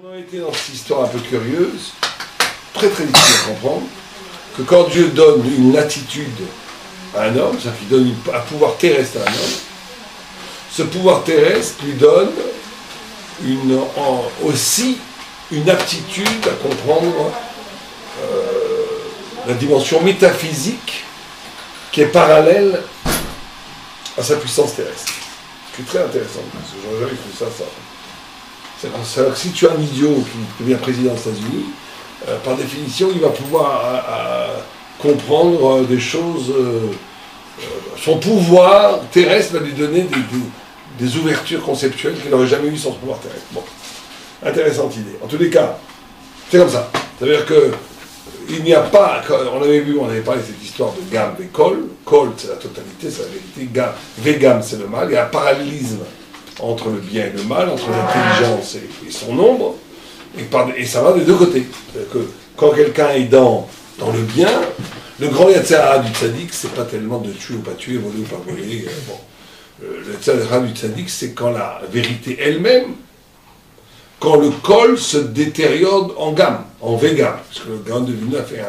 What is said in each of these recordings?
On a été dans cette histoire un peu curieuse, très très difficile à comprendre, que quand Dieu donne une latitude à un homme, c'est-à-dire qu'il donne un pouvoir terrestre à un homme, ce pouvoir terrestre lui donne aussi une aptitude à comprendre la dimension métaphysique qui est parallèle à sa puissance terrestre. Ce qui est très intéressant, parce que j'aurais jamais cru ça. C'est-à-dire que si tu as un idiot qui devient président des États-Unis, par définition, il va pouvoir comprendre des choses. Son pouvoir terrestre va lui donner des ouvertures conceptuelles qu'il n'aurait jamais eues sans son pouvoir terrestre. Bon, intéressante idée. En tous les cas, c'est comme ça. C'est-à-dire que il n'y a pas, on avait parlé de cette histoire de gamme et col. Col, c'est la totalité, c'est la vérité. Vegam, c'est le mal. Il y a un parallélisme entre le bien et le mal, entre l'intelligence et son nombre, et ça va des deux côtés. C'est-à-dire que quand quelqu'un est dans le bien, le grand Yetzirah du tzaddik, c'est pas tellement de tuer ou pas tuer, voler ou pas voler. Bon. Le Yetzirah du tzaddik, c'est quand la vérité elle-même, quand le col se détériore en gamme, en vegam, parce que le Gaon de Vilna fait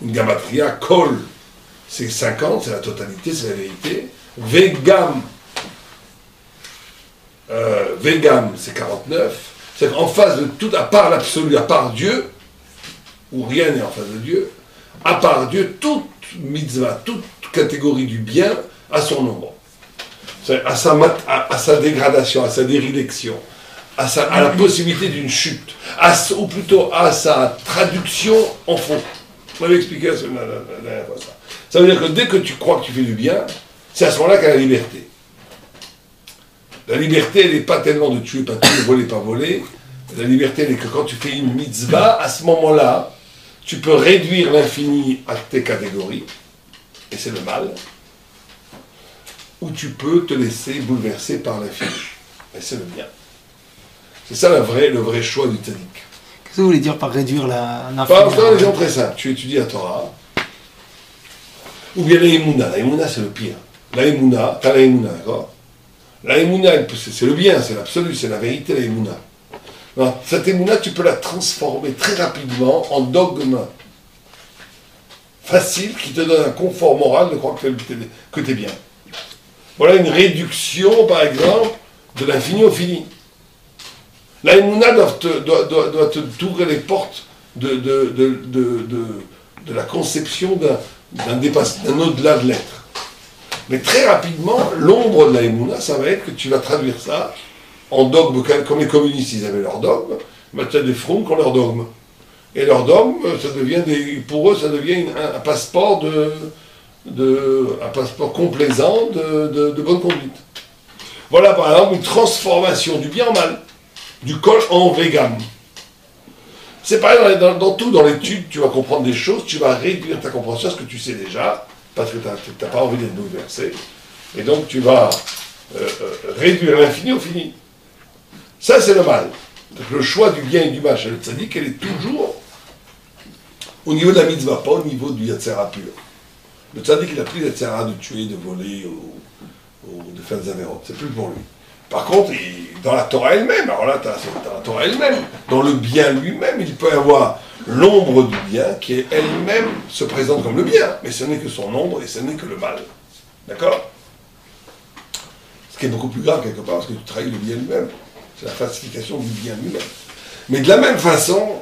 une gamatria, col, c'est 50, c'est la totalité, c'est la vérité, vegam, c'est 49, c'est qu'en face de tout, à part l'absolu, à part Dieu, où rien n'est en face de Dieu, à part Dieu, toute mitzvah, toute catégorie du bien a son nombre. À sa dégradation, à sa dérélection, à la possibilité d'une chute, ou plutôt à sa traduction en faux. On m'avait expliqué la dernière fois ça. Ça veut dire que dès que tu crois que tu fais du bien, c'est à ce moment-là qu'il y a la liberté. La liberté, elle n'est pas tellement de tuer, pas tuer, voler, pas voler. La liberté, elle est que quand tu fais une mitzvah, à ce moment-là, tu peux réduire l'infini à tes catégories, et c'est le mal, ou tu peux te laisser bouleverser par l'infini, et c'est le bien. C'est ça le vrai choix du tzaddik. Qu'est-ce que vous voulez dire par réduire l'infini? Par exemple, un exemple très simple, tu étudies la Torah, ou bien la Emouna. La Emouna, c'est le pire. La Emouna, t'as la Emouna, d'accord? La Emouna, c'est le bien, c'est l'absolu, c'est la vérité, la Emouna. Non, cette Emouna, tu peux la transformer très rapidement en dogme facile qui te donne un confort moral de croire que tu es bien. Voilà une réduction, par exemple, de l'infini au fini. La Emouna doit te t'ouvrir les portes de la conception d'un au-delà de l'être. Mais très rapidement, l'ombre de la Emouna, ça va être que tu vas traduire ça en dogme, comme les communistes, ils avaient leur dogme, mais tu as des fronts qui ont leur dogme. Et leur dogme, pour eux, ça devient un passeport un passeport complaisant de bonne conduite. Voilà, par exemple, une transformation du bien en mal, du col en vegam. C'est pareil dans tout, dans l'étude, tu vas comprendre des choses, tu vas réduire ta compréhension à ce que tu sais déjà, parce que tu n'as pas envie d'être bouleversé, et donc tu vas réduire l'infini au fini. Ça, c'est le mal. Donc, le choix du bien et du mal chez le tzaddik, elle est toujours au niveau de la mitzvah, pas au niveau du Yetzirah pur. Le tzaddik, il n'a plus Yetzirah de tuer, de voler ou de faire des avérotes. C'est plus pour lui. Par contre, dans la Torah elle-même, alors là, dans la Torah elle-même, dans le bien lui-même, il peut y avoir l'ombre du bien qui elle-même se présente comme le bien, mais ce n'est que son ombre et ce n'est que le mal. D'accord? Ce qui est beaucoup plus grave quelque part, parce que tu trahis le bien lui-même. C'est la falsification du bien lui-même. Mais de la même façon,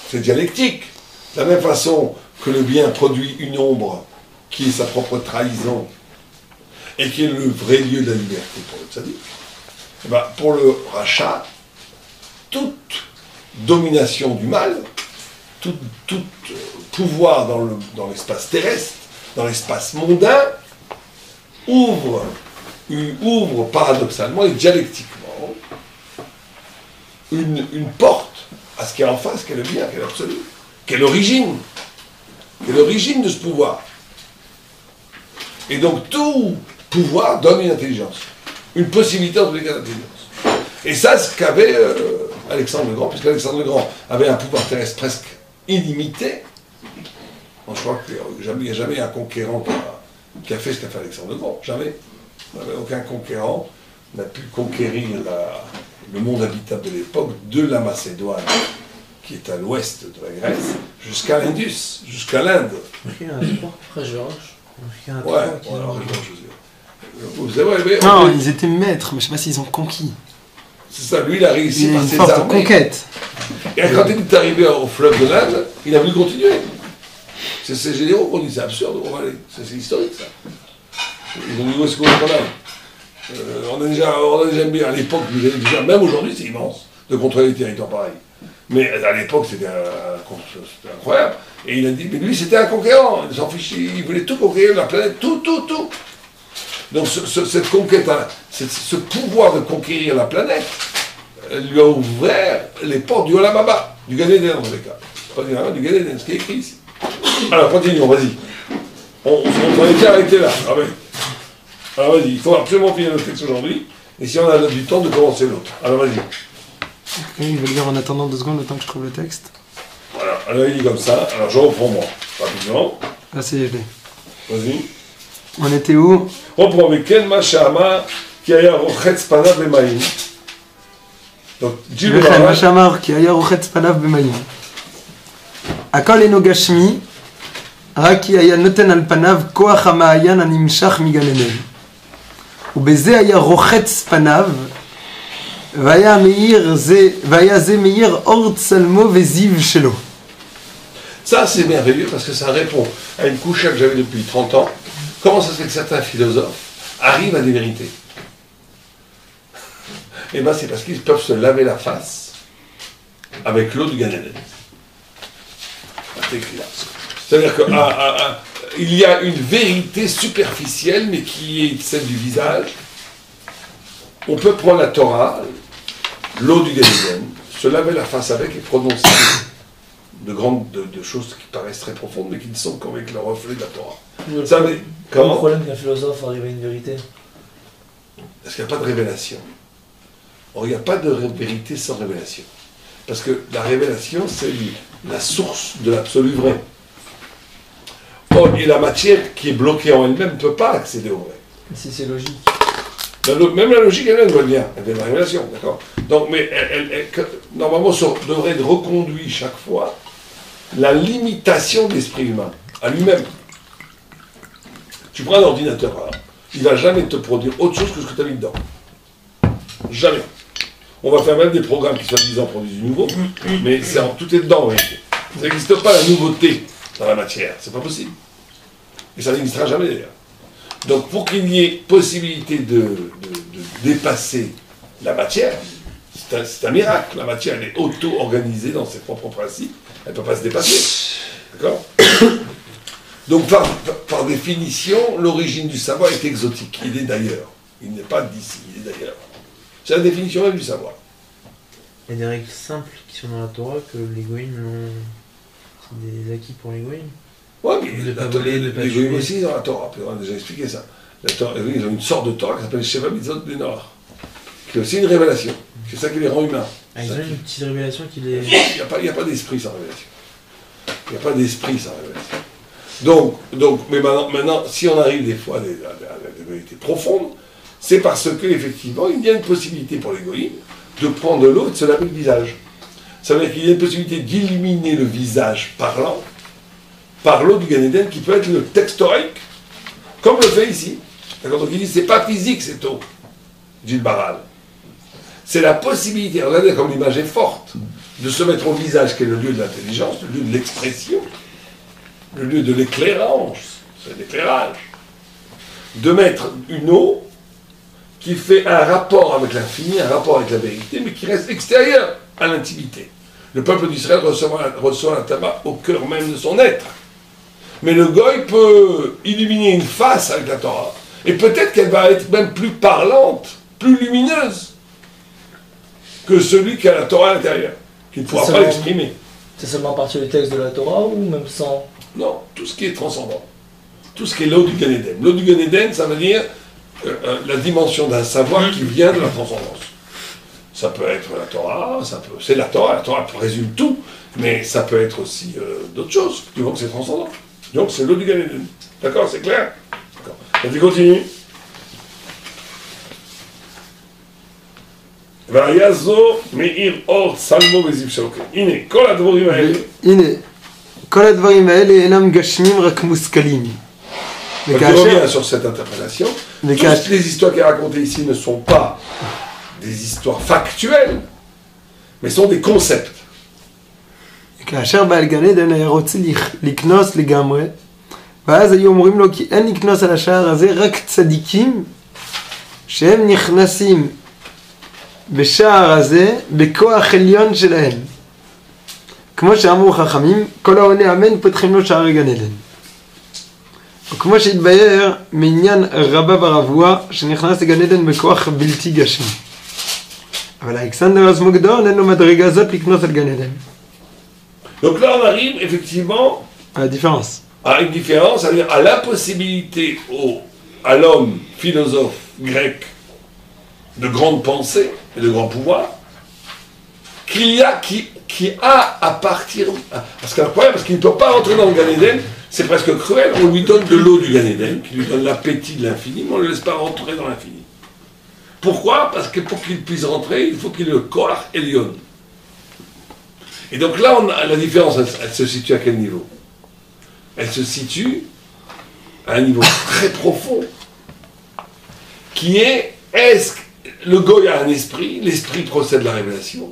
c'est dialectique. De la même façon que le bien produit une ombre qui est sa propre trahison et qui est le vrai lieu de la liberté pour le tzaddik, et ben pour le rachat, toute domination du mal, tout pouvoir dans l'espace terrestre, dans l'espace mondain, ouvre paradoxalement et dialectiquement une porte à ce qui est en face, qui est le bien, qui est l'absolu, qui est l'origine de ce pouvoir. Et donc tout pouvoir donne une intelligence, une possibilité en tous les cas d'intelligence. Et ça, c'est ce qu'avait Alexandre le Grand, puisque Alexandre le Grand avait un pouvoir terrestre presque illimité. Bon, je crois qu'il n'y a jamais un conquérant qui a fait ce qu'a fait Alexandre le Grand, jamais. Aucun conquérant n'a pu conquérir le monde habitable de l'époque, de la Macédoine, qui est à l'ouest de la Grèce, jusqu'à l'Indus, jusqu'à l'Inde. Il y a un trois, frère Georges. Il y a un Ouais, trois qui bon, alors, est- vous savez, mais Non, ils étaient maîtres, mais je sais pas s'ils ont conquis. c'est ça, lui il a réussi Il y a par une ses force de armées. conquête. Et quand il est arrivé au fleuve de l'Inde, il a voulu continuer. C'est ces généraux qu'on dit, c'est absurde, on va aller. C'est historique ça. Ils ont dit, où est-ce qu'on aille on a déjà mis à l'époque, déjà, même aujourd'hui c'est immense de contrôler les territoires pareils. Mais à l'époque c'était incroyable. Et il a dit, mais lui c'était un conquérant, il s'en fichait, il voulait tout conquérir, la planète, tout. Donc cette conquête, ce pouvoir de conquérir la planète, lui a ouvert les portes du Olam Haba, du Gan Eden dans tous les cas. Pas du Gan Eden, ce qui est écrit ici. Alors continuons, vas-y. On va déjà arrêter là. Ah ouais. Alors vas-y, il faut absolument finir le texte aujourd'hui, et si on a du temps de commencer l'autre. Alors vas-y. Il veut le lire en attendant 2 secondes le temps que je trouve le texte. Voilà, alors il dit comme ça, alors je reprends moi, rapidement. Là, c'est je l'ai. Vas-y. On était où? Reprends avec Ken Mashama, qui a Rochetz Panav Bemaïm. Donc, dis le וכן, מה barrage. שאמר כי היה רוחץ פניו במים. הכל אינו גשמי, רק כי היה נותן על פניו כוח המעיין הנמשך מגן עדן. ובזה היה רוחץ פניו, והיה זה מאיר אור צלמו וזיו שלו. Ça, c'est merveilleux parce que ça répond à une couche que j'avais depuis 30 ans. Comment ça se fait que certains philosophes arrivent à des vérités? Eh bien, c'est parce qu'ils peuvent se laver la face avec l'eau du Gan Eden. C'est écrit là. C'est-à-dire qu'il y a une vérité superficielle, mais qui est celle du visage. On peut prendre la Torah, l'eau du Gan Eden, se laver la face avec et prononcer de choses qui paraissent très profondes, mais qui ne sont qu'avec le reflet de la Torah. Ça, mais, Le comment? problème qu'un philosophe arrive à une vérité. Parce qu'il n'y a pas de révélation. Or, il n'y a pas de vérité sans révélation. Parce que la révélation, c'est la source de l'absolu vrai. Or, et la matière qui est bloquée en elle-même ne peut pas accéder au vrai. Si c'est logique. Même la logique elle-même doit bien, elle vient de la révélation, d'accord? Donc, mais normalement, ça devrait être reconduit chaque fois la limitation de l'esprit humain, à lui-même. Tu prends un ordinateur, hein, il ne va jamais te produire autre chose que ce que tu as mis dedans. Jamais. On va faire même des programmes qui soi-disant produisent du nouveau, mais tout est dedans en réalité. Ça n'existe pas la nouveauté dans la matière, c'est pas possible. Et ça n'existera jamais d'ailleurs. Donc pour qu'il y ait possibilité de dépasser la matière, c'est un miracle. La matière, elle est auto-organisée dans ses propres principes, elle ne peut pas se dépasser. D'accord? Donc par définition, l'origine du savoir est exotique, il est d'ailleurs. Il n'est pas d'ici, il est d'ailleurs. C'est la définition même du savoir. Il y a des règles simples qui sont dans la Torah que l'égoïme l'ont. C'est des acquis pour l'égoïme. Oui, mais De pas voler, de pas les tuer. Goïms aussi, ils ont la Torah. On a déjà expliqué ça. La Torah, ils ont une sorte de Torah qui s'appelle Sheva Mitzvot Bnei qui est aussi une révélation. C'est ça qui les rend humains. Ah, ils ont une petite révélation qui les. Il n'y a pas d'esprit sans révélation. Il n'y a pas d'esprit sans révélation. Donc, mais maintenant, si on arrive des fois à des vérités profondes, c'est parce qu'effectivement, il y a une possibilité pour les Goïms de prendre de l'eau et de se laver le visage. Ça veut dire qu'il y a une possibilité d'illuminer le visage parlant par l'eau du Gan Eden qui peut être le texte oraïque, comme le fait ici. D'accord? Donc il dit, c'est pas physique cette eau, dit le Baral. C'est la possibilité, regardez comme l'image est forte, de se mettre au visage qui est le lieu de l'intelligence, le lieu de l'expression, le lieu de l'éclairage, c'est l'éclairage, de mettre une eau qui fait un rapport avec l'infini, un rapport avec la vérité, mais qui reste extérieur à l'intimité. Le peuple d'Israël reçoit la tabac au cœur même de son être. Mais le goy peut illuminer une face avec la Torah. Et peut-être qu'elle va être même plus parlante, plus lumineuse que celui qui a la Torah à l'intérieur, qui ne pourra pas l'exprimer. C'est seulement à partir du texte de la Torah ou même sans? Non, tout ce qui est transcendant. Tout ce qui est l'eau du Gan Eden. L'eau du Gan Eden, ça veut dire la dimension d'un savoir qui vient de la transcendance. Ça peut être la Torah, c'est la Torah résume tout, mais ça peut être aussi d'autres choses, du moment que c'est transcendant. Donc c'est l'eau du Gan Eden. D'accord, c'est clair? D'accord. Et puis continue. Vayazo meir or salmo beziv shaloke. Ine, kol advorim haele. הנה, כל הדברים האלה אינם גשמים רק מושכלים. Donc il revient sur cette interprétation. Toutes les histoires qui sont racontées ici ne sont pas des histoires factuelles, mais sont des concepts. כאשר בעל גן עדן היה רוצה לקנוס לגמרי, ואז היו אומרים לו כי אין לקנוס על השער הזה רק צדיקים שהם נכנסים בשער הזה בכוח עליון שלהם. כמו שאמרו חכמים, כל העונה אמן פותחים לו שער גן עדן. וכמו שהתבהר מעניין רבא ברבוע שנכנס לגן עדן בכוח בלתי גשמי. אבל אלכסנדר הזמוגדון אין לו מדרגה זאת לקנוס על גן עדן. Donc là, on arrive effectivement à la différence. À une différence, c'est-à-dire à l'impossibilité à l'homme philosophe grec de grande pensée et de grand pouvoir, qui a à partir... Parce qu'il ne peut pas rentrer dans le Gan Eden, c'est presque cruel, on lui donne de l'eau du Gan Eden, qui lui donne l'appétit de l'infini, mais on ne le laisse pas rentrer dans l'infini. Pourquoi? Parce que pour qu'il puisse rentrer, il faut qu'il ait le Koach Elyon. Et donc là, la différence, elle se situe à quel niveau? Elle se situe à un niveau très profond, qui est-ce que le Goy a un esprit, l'esprit procède de la révélation.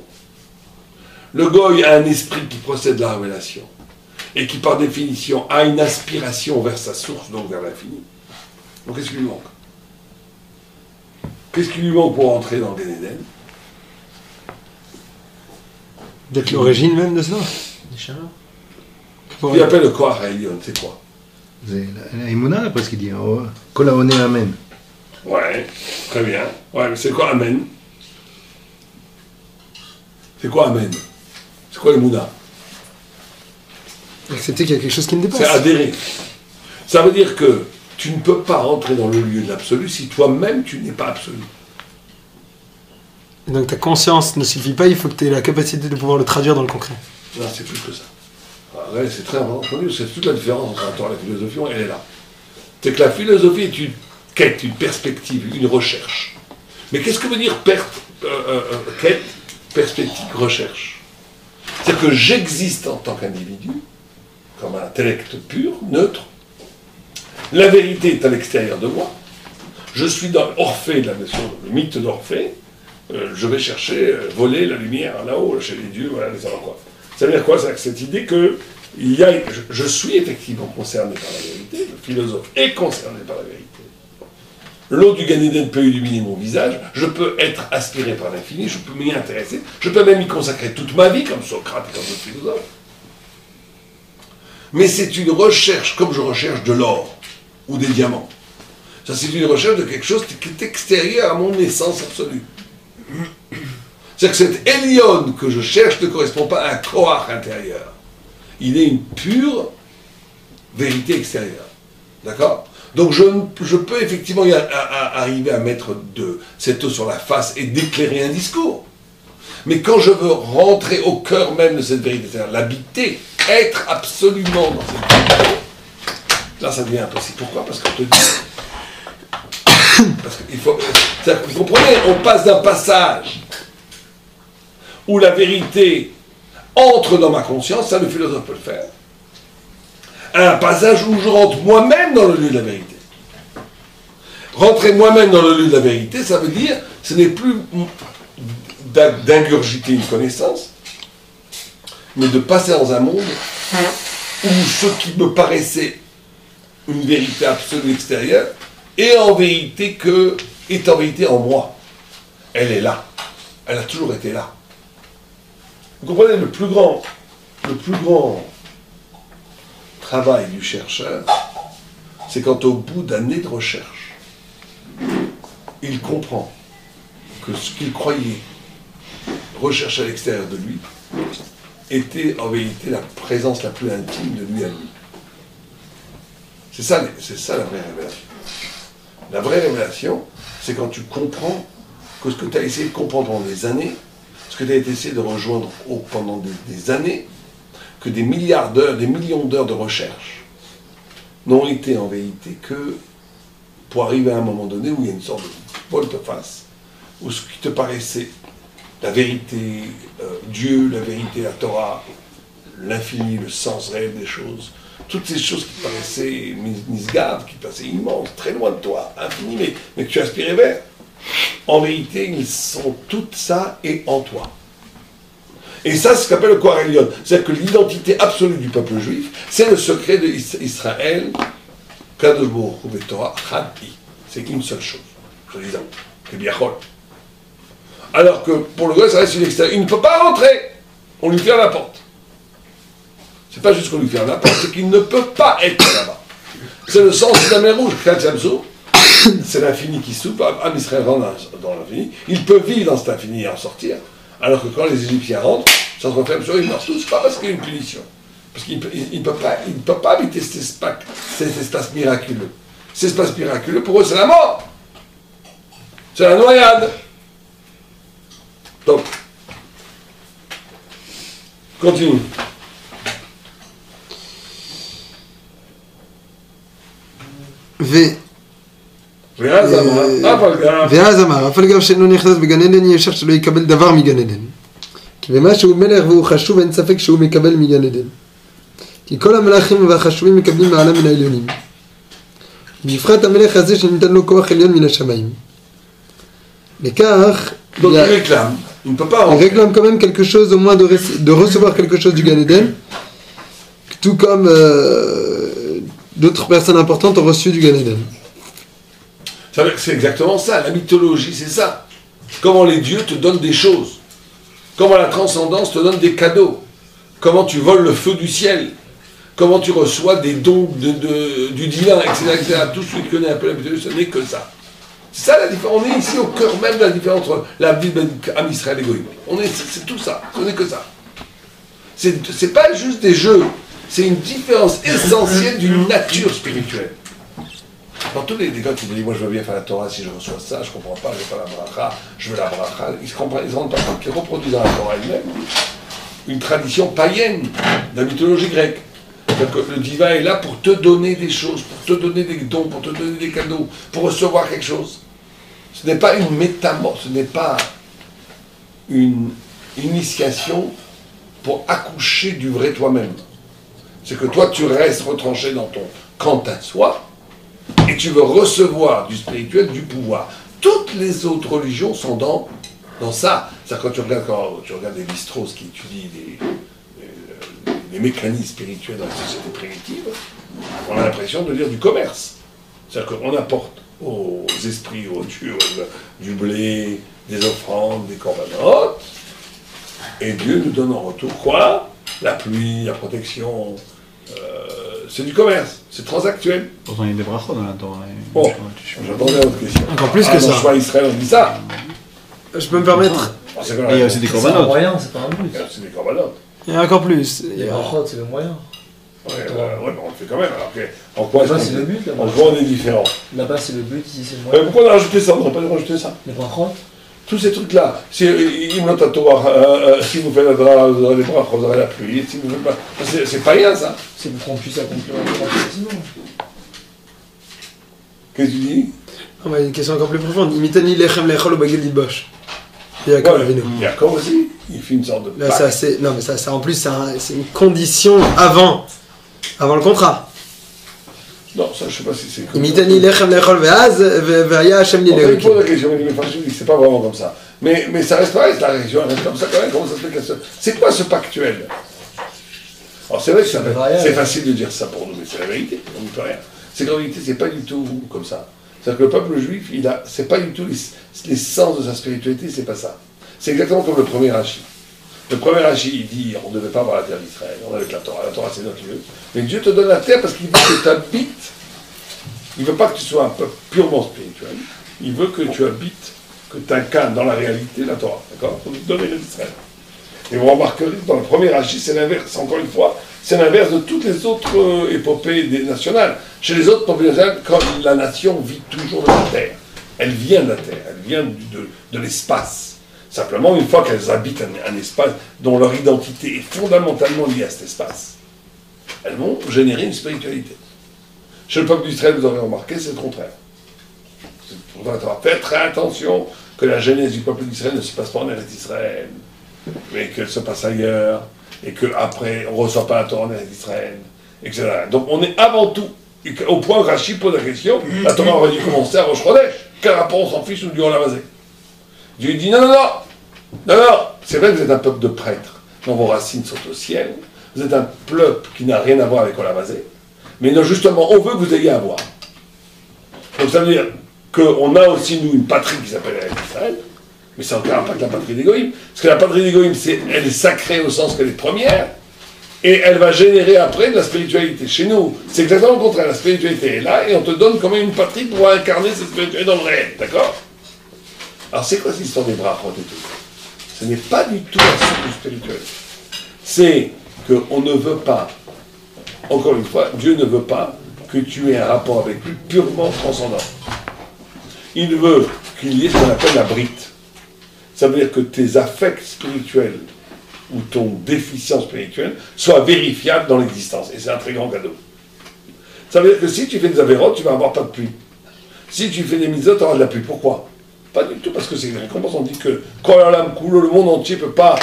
Le Goy a un esprit qui procède de la révélation, et qui par définition a une aspiration vers sa source, donc vers l'infini. Donc qu'est-ce qui lui manque? Qu'est-ce qui lui manque pour entrer dans le Gan Eden? D'être l'origine même de ça. Des chaleurs. Ce qu'il appelle le Koach Elyon, c'est quoi? C'est l'Aïmouna, parce qu'il dit Kol haone amen. Ouais, très bien. Ouais, mais c'est quoi Amen? C'est quoi Amen? C'est quoi le Mouna? Accepter qu'il y a quelque chose qui ne dépasse. C'est adhérer. Ça veut dire que tu ne peux pas rentrer dans le lieu de l'absolu si toi-même tu n'es pas absolu. Et donc ta conscience ne suffit pas, il faut que tu aies la capacité de pouvoir le traduire dans le concret. Non, c'est plus que ça. Ah ouais, c'est très important. C'est toute la différence entre la Torah et la philosophie, elle est là. C'est que la philosophie est une quête, une perspective, une recherche. Mais qu'est-ce que veut dire quête, perspective, recherche? C'est-à-dire que j'existe en tant qu'individu, comme un intellect pur, neutre. La vérité est à l'extérieur de moi. Je suis dans Orphée, le mythe d'Orphée. Je vais chercher, voler la lumière là-haut, chez les dieux, voilà, ça va quoi. Ça veut dire quoi? C'est cette idée que je suis effectivement concerné par la vérité, le philosophe est concerné par la vérité. L'eau du Gan Eden peut illuminer mon visage, je peux être aspiré par l'infini, je peux m'y intéresser, je peux même y consacrer toute ma vie, comme Socrate et comme d'autres philosophes. Mais c'est une recherche, comme je recherche de l'or ou des diamants. Ça, c'est une recherche de quelque chose qui est extérieur à mon essence absolue. C'est-à-dire que cet Elion que je cherche ne correspond pas à un Koach intérieur. Il est une pure vérité extérieure. D'accord? Donc je peux effectivement arriver à mettre de cette eau sur la face et d'éclairer un discours. Mais quand je veux rentrer au cœur même de cette vérité, c'est-à-dire l'habiter, être absolument dans cette vérité, là ça devient impossible. Pourquoi? Parce qu'on te dit... Parce qu'il faut... Vous comprenez, on passe d'un passage où la vérité entre dans ma conscience, ça le philosophe peut le faire, à un passage où je rentre moi-même dans le lieu de la vérité. Rentrer moi-même dans le lieu de la vérité, ça veut dire, ce n'est plus d'ingurgiter une connaissance, mais de passer dans un monde où ce qui me paraissait une vérité absolue extérieure est en vérité en moi. Elle est là. Elle a toujours été là. Vous comprenez, le plus grand travail du chercheur, c'est quand au bout d'années de recherche, il comprend que ce qu'il croyait rechercher à l'extérieur de lui était en vérité la présence la plus intime de lui à lui. C'est ça la vraie révélation. La vraie révélation, c'est quand tu comprends que ce que tu as essayé de comprendre pendant des années, ce que tu as essayé de rejoindre pendant des années, que des milliards d'heures, des millions d'heures de recherche n'ont été en vérité que pour arriver à un moment donné où il y a une sorte de volte-face, où ce qui te paraissait la vérité, Dieu, la vérité, la Torah, l'infini, le sens réel des choses, toutes ces choses qui paraissaient misgaves, qui paraissaient immenses, très loin de toi, infinies, mais que tu aspirais vers, en vérité, ils sont tout ça et en toi. Et ça, c'est ce qu'on appelle le Koar Elyon. C'est-à-dire que l'identité absolue du peuple juif, c'est le secret d'Israël, Kadosh Baruch Hu Torah Chadi. C'est une seule chose, soi-disant, que Biachol. Alors que pour le goy, ça reste une extérieur. Il ne peut pas rentrer. On lui ferme la porte. C'est pas juste qu'on lui ferme la porte, c'est qu'il ne peut pas être là-bas. C'est le sens de la mer rouge, Khatchamso. C'est l'infini qui soupe. Am Israël rentre dans l'infini. Il peut vivre dans cet infini et en sortir. Alors que quand les Égyptiens rentrent, ça se referme sur eux, ils meurent tous. Pas parce qu'il y a une punition. Parce qu'il ne peut pas habiter cet espace miraculeux. Cet espace miraculeux, pour eux, c'est la mort. C'est la noyade. Donc, continue. ואז אמר, אף על גב שאינו נכנס בגן עדן, יהיה שך שלא יקבל דבר מגן עדן. כי במה שהוא מלך והוא חשוב, אין ספק שהוא מקבל מגן עדן. כי כל המלאכים והחשובים מקבלים מעלה מן העליונים. בפרט המלך הזה שניתן לו כוח עליון מן השמיים. לכך, Donc il réclame, il ne peut pas rentrer. Il réclame quand même quelque chose, au moins de recevoir quelque chose du Gan Eden, tout comme d'autres personnes importantes ont reçu du Gan Eden. C'est exactement ça, la mythologie, c'est ça. Comment les dieux te donnent des choses. Comment la transcendance te donne des cadeaux. Comment tu voles le feu du ciel. Comment tu reçois des dons du divin, etc. Tout ce que tu connais un peu la mythologie, ce n'est que ça. C'est ça la différence. On est ici au cœur même de la différence entre la Bible et Am Israël et Goïm. C'est tout ça. Ce n'est que ça. C'est pas juste des jeux. C'est une différence essentielle d'une nature spirituelle. Dans tous les gars qui me disent, moi je veux bien faire la Torah si je reçois ça, je comprends pas, je veux pas la bracha, je veux la bracha. Ils se rendent pas compte qu'ils reproduisent dans la Torah elle-même une tradition païenne de la mythologie grecque. C'est-à-dire que le divin est là pour te donner des choses, pour te donner des dons, pour te donner des cadeaux, pour recevoir quelque chose. Ce n'est pas une métamorphose, ce n'est pas une initiation pour accoucher du vrai toi-même. C'est que toi, tu restes retranché dans ton quant à soi, et tu veux recevoir du spirituel, du pouvoir. Toutes les autres religions sont dans ça. C'est-à-dire quand tu regardes les Lévi-Strauss qui étudient les mécanismes spirituels dans la société primitive, on a l'impression de lire du commerce. C'est-à-dire qu'on apporte aux esprits, aux dieux, du blé, des offrandes, des corbanotes, et Dieu nous donne en retour quoi? La pluie, la protection. C'est du commerce, c'est transactuel. Pourtant, il y a des brachos dans la Torah. Bon, j'attendais à votre question. Encore plus que ça. Dans Choix Israël, on dit ça. Je peux me permettre. Il y a aussi des C'est un corbanotes. moyen, c'est pas un but. C'est des corbanotes. Il y a encore plus. Les brachot, c'est le moyen. Ouais, mais on le fait quand même. Alors, en quoi Là-bas, c'est le but, en là-bas. quoi on est différent? Là-bas, c'est le but, ici, c'est le Mais moyen. pourquoi on a rajouté ça? On n'aurait pas dû rajouter ça. Les brachot, Tous ces trucs-là. Si vous faites la drape, vous aurez les bras, vous aurez la pluie. Si vous faites pas... C'est païen, ça. c'est pour qu'on puisse accomplir un grand facilement. Qu'est-ce que tu dis? On va une question encore plus profonde. Imitani lechem lechol ou bagel dilbosh. Yaakov Avinu. Yaakov aussi, il fait une sorte de... Là, ça, c'est, non, mais ça, en plus, c'est une condition avant le contrat. Non, ça, je sais pas si c'est... Imitani lechem lechol ve'az ve'aya Hashem li On me pose le'elokim. la question, mais je dis, c'est pas vraiment comme ça. Mais ça reste pareil, la région reste comme ça quand même. Comment ça se fait que c'est quoi ce pactuel? Alors c'est vrai que c'est facile de dire ça pour nous, mais c'est la vérité, on ne peut rien. C'est qu'en réalité, c'est pas du tout comme ça. C'est-à-dire que le peuple juif, c'est pas du tout l'essence de sa spiritualité, c'est pas ça. C'est exactement comme le premier Rashi. Le premier Rashi, il dit, on ne devait pas avoir la terre d'Israël, on avait la Torah c'est notre Dieu. Mais Dieu te donne la terre parce qu'il veut que tu habites. Il ne veut pas que tu sois un peuple purement spirituel, il veut que tu habites, que tu incarnes dans la réalité la Torah, d'accord? Pour nous donner l'Israël. Et vous remarquerez que dans le premier Rashi, c'est l'inverse, encore une fois, c'est l'inverse de toutes les autres épopées nationales. Chez les autres populations, quand la nation vit toujours de la terre, elle vient de la terre, elle vient de l'espace. Simplement, une fois qu'elles habitent un espace dont leur identité est fondamentalement liée à cet espace, elles vont générer une spiritualité. Chez le peuple d'Israël, vous aurez remarqué, c'est le contraire. Faire très attention que la genèse du peuple d'Israël ne se passe pas en Eretz Israël, mais qu'elle se passe ailleurs, et qu'après, on ne reçoit pas la Torah en Eretz Israël, etc. Donc on est avant tout, au point où Rachid pose la question, la Torah aurait dû commencer à Rosh Chodesh. Quel rapport on s'en fiche ou du Olamazé? Dieu dit non, c'est vrai que vous êtes un peuple de prêtres, dont vos racines sont au ciel, vous êtes un peuple qui n'a rien à voir avec Olamazé, mais non, justement, on veut que vous ayez à voir. Donc ça veut dire qu'on a aussi, nous, une patrie qui s'appelle Israël, mais ça n'a aucun impact la patrie d'Égoïm, parce que la patrie d'Égoïm, elle est sacrée au sens qu'elle est première, et elle va générer après de la spiritualité. Chez nous, c'est exactement le contraire, la spiritualité est là, et on te donne quand même une patrie pour incarner cette spiritualité dans le réel, d'accord? Alors c'est quoi cette histoire des brachot et tout? Ce n'est pas du tout un cycle spirituel. C'est qu'on ne veut pas, encore une fois, Dieu ne veut pas que tu aies un rapport avec lui purement transcendant. Il veut qu'il y ait ce qu'on appelle la brite. Ça veut dire que tes affects spirituels ou ton déficience spirituelle soient vérifiables dans l'existence. Et c'est un très grand cadeau. Ça veut dire que si tu fais des avérotes, tu vas avoir pas de pluie. Si tu fais des mitzvot, tu auras de la pluie. Pourquoi? Pas du tout, parce que c'est une récompense. On dit que quand le monde entier ne peut pas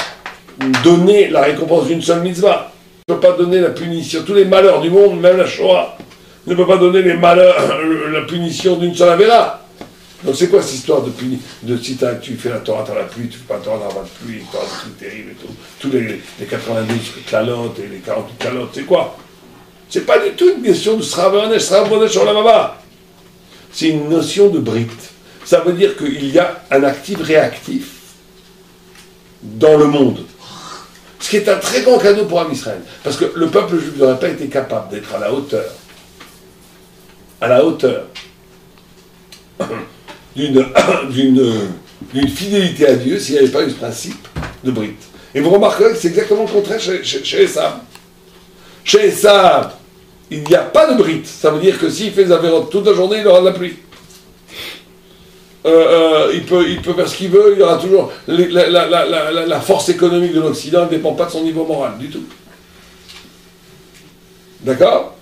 donner la récompense d'une seule mitzvah. Ne peut pas donner la punition. Tous les malheurs du monde, même la Shoah, ne peut pas donner les malheurs, la punition d'une seule avéra. Donc c'est quoi cette histoire de si tu fais la Torah, tu as la pluie, tu fais pas la Torah, tu n'auras pas de pluie, tu auras des trucs terribles et tout. Tous les 90 calottes et les 48 calottes, c'est quoi? C'est pas du tout une question de Sravonesh sur la Baba. C'est une notion de brite. Ça veut dire qu'il y a un actif-réactif dans le monde. Ce qui est un très grand cadeau pour Am Israël. Parce que le peuple juif n'aurait pas été capable d'être à la hauteur d'une fidélité à Dieu s'il n'y avait pas eu ce principe de brite. Et vous remarquerez que c'est exactement le contraire chez Esav. Chez Esav, il n'y a pas de brite. Ça veut dire que s'il fait des avérotes toute la journée, il aura de la pluie. Il peut faire ce qu'il veut, il y aura toujours la force économique de l'Occident ne dépend pas de son niveau moral du tout. D'accord?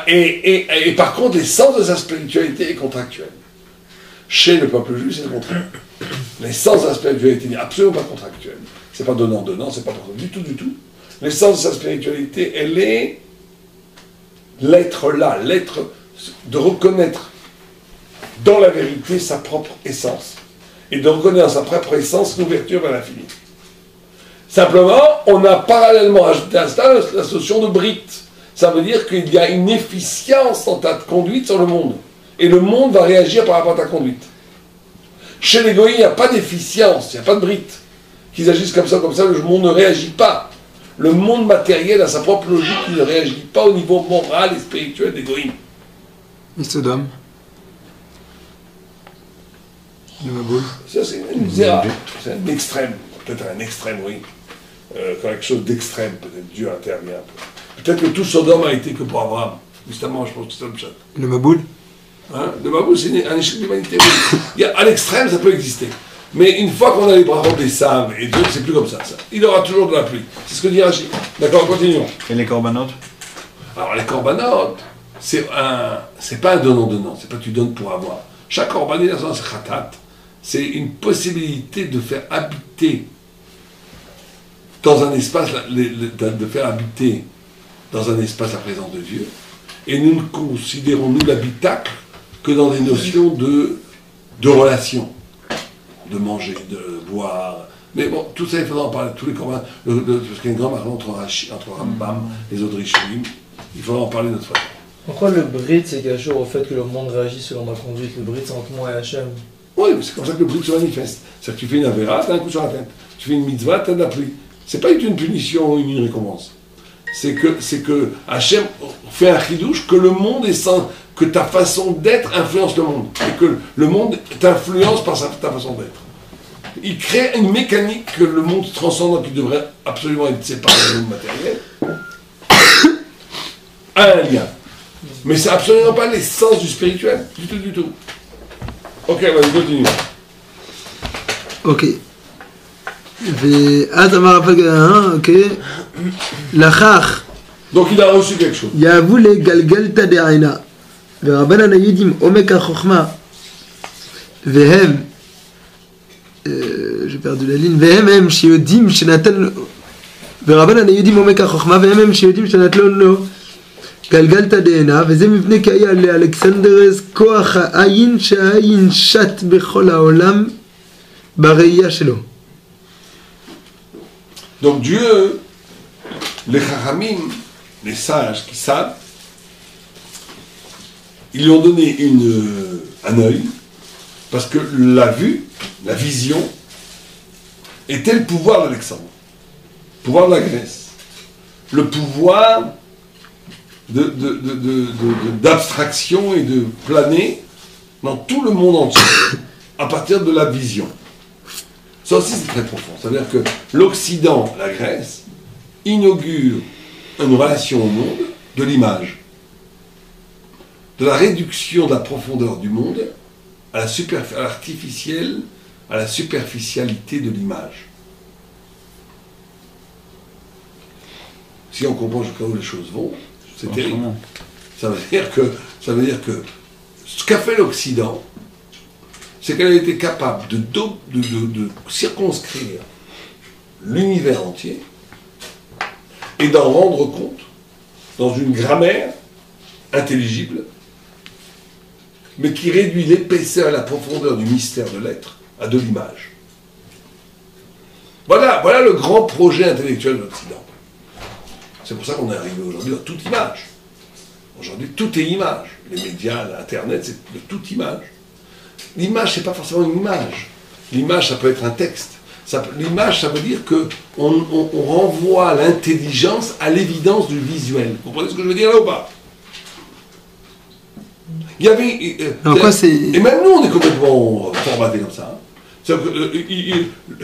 Et par contre, l'essence de sa spiritualité est contractuelle. Chez le peuple juif, c'est le contraire. L'essence de sa spiritualité n'est absolument pas contractuelle. C'est pas donnant, c'est pas du tout. L'essence de sa spiritualité, elle est l'être là, de reconnaître dans la vérité sa propre essence. Et de reconnaître dans sa propre essence l'ouverture vers l'infini. Simplement, on a parallèlement ajouté à cela la notion de brite. Ça veut dire qu'il y a une efficience dans ta conduite sur le monde. Et le monde va réagir par rapport à ta conduite. Chez les goïs, il n'y a pas d'efficience, il n'y a pas de brite. Qu'ils agissent comme ça, le monde ne réagit pas. Le monde matériel a sa propre logique, il ne réagit pas au niveau moral et spirituel des goïs. Et Sodome? Ça, c'est une zéra. C'est un extrême. Peut-être un extrême, oui. Quelque chose d'extrême, peut-être Dieu intervient. Peut-être que tout Sodome a été que pour Abraham. Justement, je pense que c'est ça le chat. Le Maboul? Hein? Le Maboul, c'est un échec d'humanité. À l'extrême, ça peut exister. Mais une fois qu'on a les bras des sables et Dieu, c'est plus comme ça. Il aura toujours de la pluie. C'est ce que dit Rachid. D'accord, continuons. Et les corbanotes? Alors, les corbanotes, c'est pas un donnant-donnant. C'est pas tu donnes pour avoir. Chaque corban, c'est khatat. C'est une possibilité de faire habiter dans un espace, de faire habiter dans un espace la présence de Dieu. Et nous ne considérons, nous, l'habitacle que dans des notions de relation, de manger, de boire. Mais bon, tout ça, il faudra en parler. Tous les corbans, parce qu'il y a une grande marque entre Rambam, les autres Rishonim, il faudra en parler notre fois. Pourquoi le Brit c'est quelque chose au fait que le monde réagit selon ma conduite? Le Brit c'est entre moi et Hachem. Oui, mais c'est comme ça que le Brit se manifeste. C'est-à-dire que tu fais une avéra, t'as un coup sur la tête. Tu fais une mitzvah, t'as de la pluie. C'est pas une punition ou une récompense. C'est que Hachem fait un chidouche que le monde est sans, que ta façon d'être influence le monde. Et que le monde t'influence par ta façon d'être. Il crée une mécanique que le monde transcendant, qui devrait absolument être séparé du monde matériel, a un lien. Mais c'est absolument pas l'essence du spirituel. Du tout. Ok, vas-y, continue. Ok. ואז אמר הפגה, אוקיי, לכך Donc il a reçu quelque chose. יאהבו לגלגל את הדעינה, ורבנן היהודים עומק החוכמה, והם j'ai perdu la ligne. והם שיודעים שנתן ורבנן היהודים עומק החוכמה והם שיודעים שנתן לו גלגלתא דעינה וזה מפני כי היה לאלכסנדרס כוח העין שהעין שט בכל העולם בראייה שלו. Donc Dieu, les Chachamim, les sages qui savent, ils lui ont donné un œil, parce que la vue, la vision, était le pouvoir d'Alexandre, le pouvoir de la Grèce, le pouvoir d'abstraction et de planer dans tout le monde entier, à partir de la vision. Ça aussi c'est très profond, c'est-à-dire que l'Occident, la Grèce, inaugure une relation au monde de l'image, de la réduction de la profondeur du monde à l'artificiel, à la superficialité de l'image. Si on comprend jusqu'à où les choses vont, c'est terrible. Ça veut dire que ce qu'a fait l'Occident, c'est qu'elle a été capable de circonscrire l'univers entier et d'en rendre compte dans une grammaire intelligible, mais qui réduit l'épaisseur et la profondeur du mystère de l'être à de l'image. Voilà le grand projet intellectuel de l'Occident. C'est pour ça qu'on est arrivé aujourd'hui à toute image. Aujourd'hui, tout est image. Les médias, l'Internet, c'est de toute image. L'image, c'est pas forcément une image. L'image, ça peut être un texte. L'image, ça veut dire qu'on renvoie l'intelligence à l'évidence du visuel. Vous comprenez ce que je veux dire là ou pas? Il y avait... et même nous, on est complètement formatés comme ça. Hein.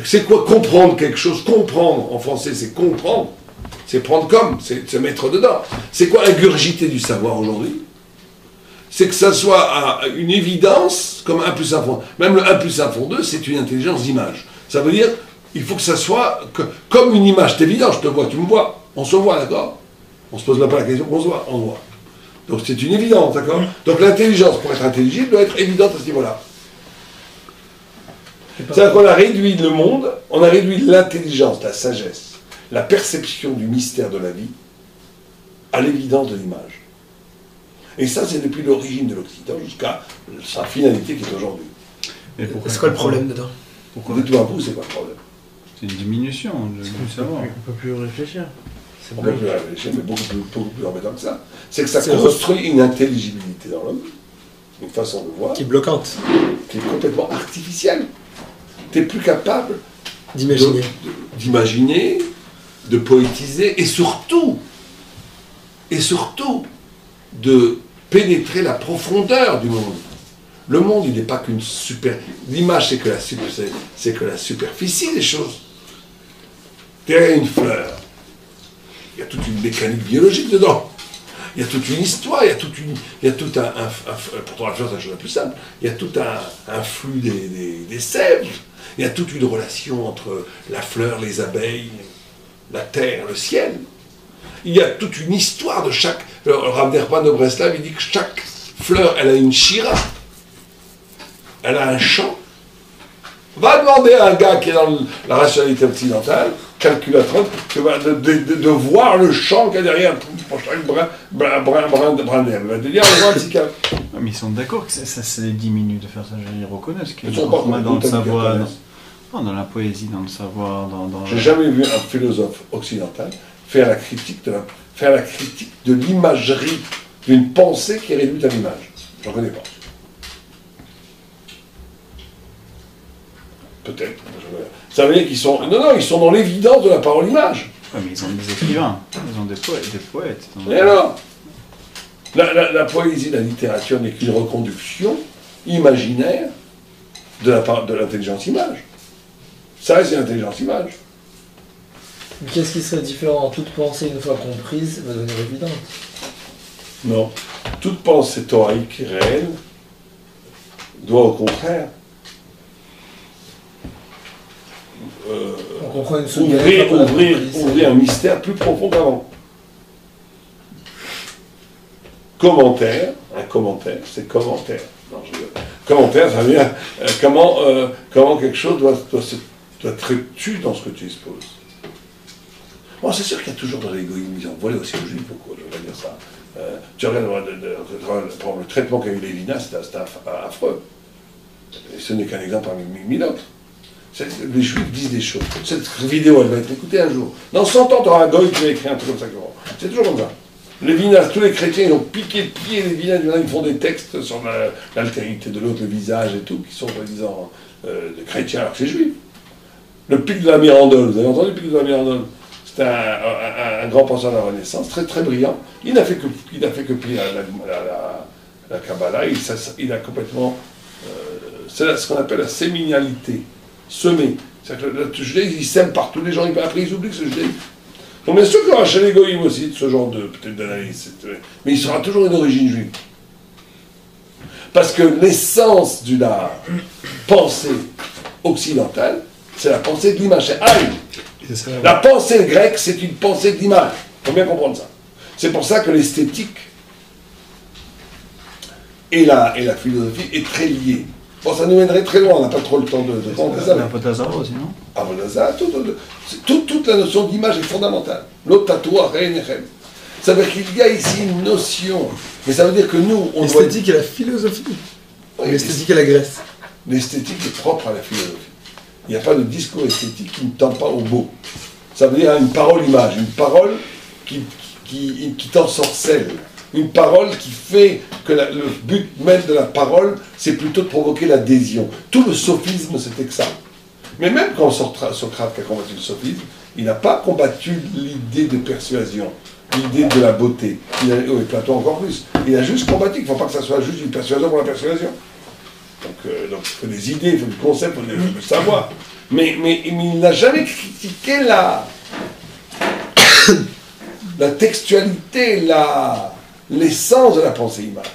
C'est quoi comprendre quelque chose? Comprendre, en français, c'est comprendre. C'est prendre comme, c'est se mettre dedans. C'est quoi ingurgiter du savoir aujourd'hui? C'est que ça soit une évidence, comme 1 plus 1 font. Même le 1 plus 1 font 2, c'est une intelligence d'image. Ça veut dire, il faut que ça soit comme une image. C'est évident, je te vois, tu me vois. On se voit, d'accord? On se pose même pas la question, on se voit, on voit. Donc c'est une évidence, d'accord? Donc l'intelligence, pour être intelligible, doit être évidente à ce niveau-là. C'est-à-dire qu'on a réduit le monde, on a réduit l'intelligence, la sagesse, la perception du mystère de la vie à l'évidence de l'image. Et ça, c'est depuis l'origine de l'Occident jusqu'à sa finalité qui est aujourd'hui. C'est quoi le problème dedans? Pourquoi dites-moi un peu, c'est quoi le problème? C'est une diminution du savoir. On peut plus réfléchir. On peut plus réfléchir, mais beaucoup plus embêtant que ça. C'est que ça construit une intelligibilité dans l'homme, une façon de voir, Qui est bloquante. qui est complètement artificielle. Tu n'es plus capable d'imaginer, de poétiser, et surtout, de pénétrer la profondeur du monde. Le monde, il n'est pas qu'une super... L'image, c'est que la superficie des choses. Derrière une fleur, il y a toute une mécanique biologique dedans. Il y a toute une histoire, il y a tout un pourtant la fleur, c'est la chose la plus simple. Il y a tout un flux des sèves. Il y a toute une relation entre la fleur, les abeilles, la terre, le ciel. Il y a toute une histoire de chaque... Le Rav Nerpan de Breslav, il dit que chaque fleur, elle a une shira. Elle a un chant. Va demander à un gars qui est dans la rationalité occidentale, calculateur, de voir le chant qu'il y a derrière pour chaque brin d'herbe. Il va te dire, on voit un petit cas. Mais ils sont d'accord que ça c'est 10 minutes de faire ça, ils reconnaissent qu'il y Ils a sont pas dans le savoir, contents. dans la poésie, dans le savoir, dans J'ai jamais vu un philosophe occidental faire la critique de l'imagerie d'une pensée qui est réduite à l'image. J'en connais pas. Peut-être. Ça veut dire qu'ils sont... Non, ils sont dans l'évidence de la parole-image. Ouais, mais ils ont des écrivains, ils ont des poètes. Et alors, la poésie, la littérature n'est qu'une reconduction imaginaire de l'intelligence image. Ça reste une intelligence image. Mais qu'est-ce qui serait différent? Toute pensée, une fois comprise, va devenir évidente. Non. Toute pensée thoraïque réelle doit au contraire On comprend une seconde ouvrir un mystère plus profond qu'avant. Un commentaire, c'est commentaire. Non, commentaire, ça veut dire comment quelque chose doit dois être très tu dans ce que tu exposes. Bon, c'est sûr qu'il y a toujours dans l'égoïsme, ils ont volé aussi aux juifs, beaucoup, je vais dire ça. Tu regardes, par exemple, le traitement qu'a eu Lévinas, c'était affreux. Et ce n'est qu'un exemple parmi mille autres. Les juifs disent des choses. Cette vidéo, elle va être écoutée un jour. Dans 100 ans, tu auras un goy qui va écrire un truc comme ça. C'est toujours comme ça. Lévinas, tous les chrétiens, ils ont piqué le pied Lévinas, ils font des textes sur l'altérité de l'autre, le visage et tout, qui sont, soi-disant, de chrétiens, alors que c'est juif. Le pic de la Mirandole, vous avez entendu le pic de la Mirandole? C'était un grand penseur de la Renaissance, très très brillant. Il n'a fait que plier la Kabbalah, il a complètement... c'est ce qu'on appelle la séminalité, semer. C'est-à-dire que le judaïsme, il sème partout, les gens, après ils oublient que c'est judaïsme. Donc bien sûr qu'il y aura chez les goïms aussi de ce genre de peut-être d'analyse, mais il sera toujours une origine juive. Parce que l'essence de la pensée occidentale, c'est la pensée de l'image. C'est Aïe. La pensée grecque, c'est une pensée d'image. Il faut bien comprendre ça. C'est pour ça que l'esthétique et la philosophie est très liée. Bon, ça nous mènerait très loin, on n'a pas trop le temps de prendre ça. Un peu d'Azara aussi, non? Ah, voilà, ça, toute la notion d'image est fondamentale. L'autre tatouage, ça veut dire qu'il y a ici une notion, mais ça veut dire que nous, on doit... L'esthétique et la philosophie. Oui, l'esthétique et la Grèce. L'esthétique est propre à la philosophie. Il n'y a pas de discours esthétique qui ne tend pas au beau. Ça veut dire une parole-image, une parole qui t'ensorcelle. Une parole qui fait que le but même de la parole, c'est plutôt de provoquer l'adhésion. Tout le sophisme, c'était que ça. Mais même quand Socrate qui a combattu le sophisme, il n'a pas combattu l'idée de persuasion, l'idée de la beauté. Et Platon encore plus. Il a juste combattu qu'il ne faut pas que ça soit juste une persuasion pour la persuasion. Donc il faut des idées, il faut du concept, il faut le savoir. Mais il n'a jamais critiqué la textualité, l'essence de la pensée-image.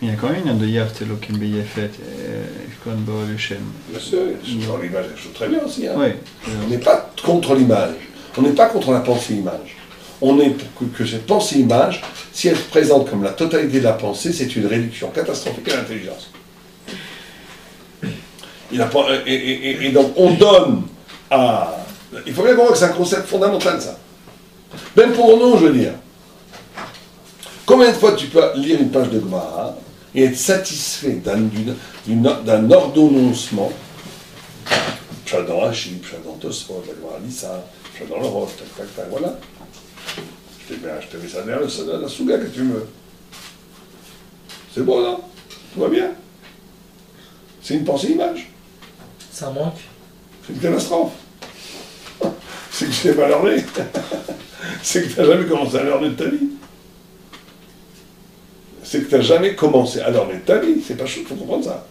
Il y a quand même un de Yaft, Elohim Beyefet, Shkon Bo Lushem. Bien sûr, sur l'image, c'est quelque chose de très bien aussi. Hein. Oui. On n'est pas contre l'image, on n'est pas contre la pensée-image. On est pour que cette pensée-image, si elle se présente comme la totalité de la pensée, c'est une réduction catastrophique à l'intelligence. Et donc on donne à... Il faut bien comprendre que c'est un concept fondamental, ça. Même pour nous, je veux dire. Combien de fois tu peux lire une page de Gemara et être satisfait d'un ordonnancement, Pshat dans Rashi, Pshat dans Tosfot, la Gemara dit ça, Pshat dans le Rosh, tac, voilà. Je t'ai mis ça derrière la Souga que tu veux. C'est bon, là? Tout va bien? C'est une pensée-image. Ça manque. C'est une catastrophe. C'est que tu n'es pas leurné. C'est que tu n'as jamais commencé à leurner de ta vie. C'est que tu n'as jamais commencé à leurner de ta vie. C'est pas chaud, il faut comprendre ça.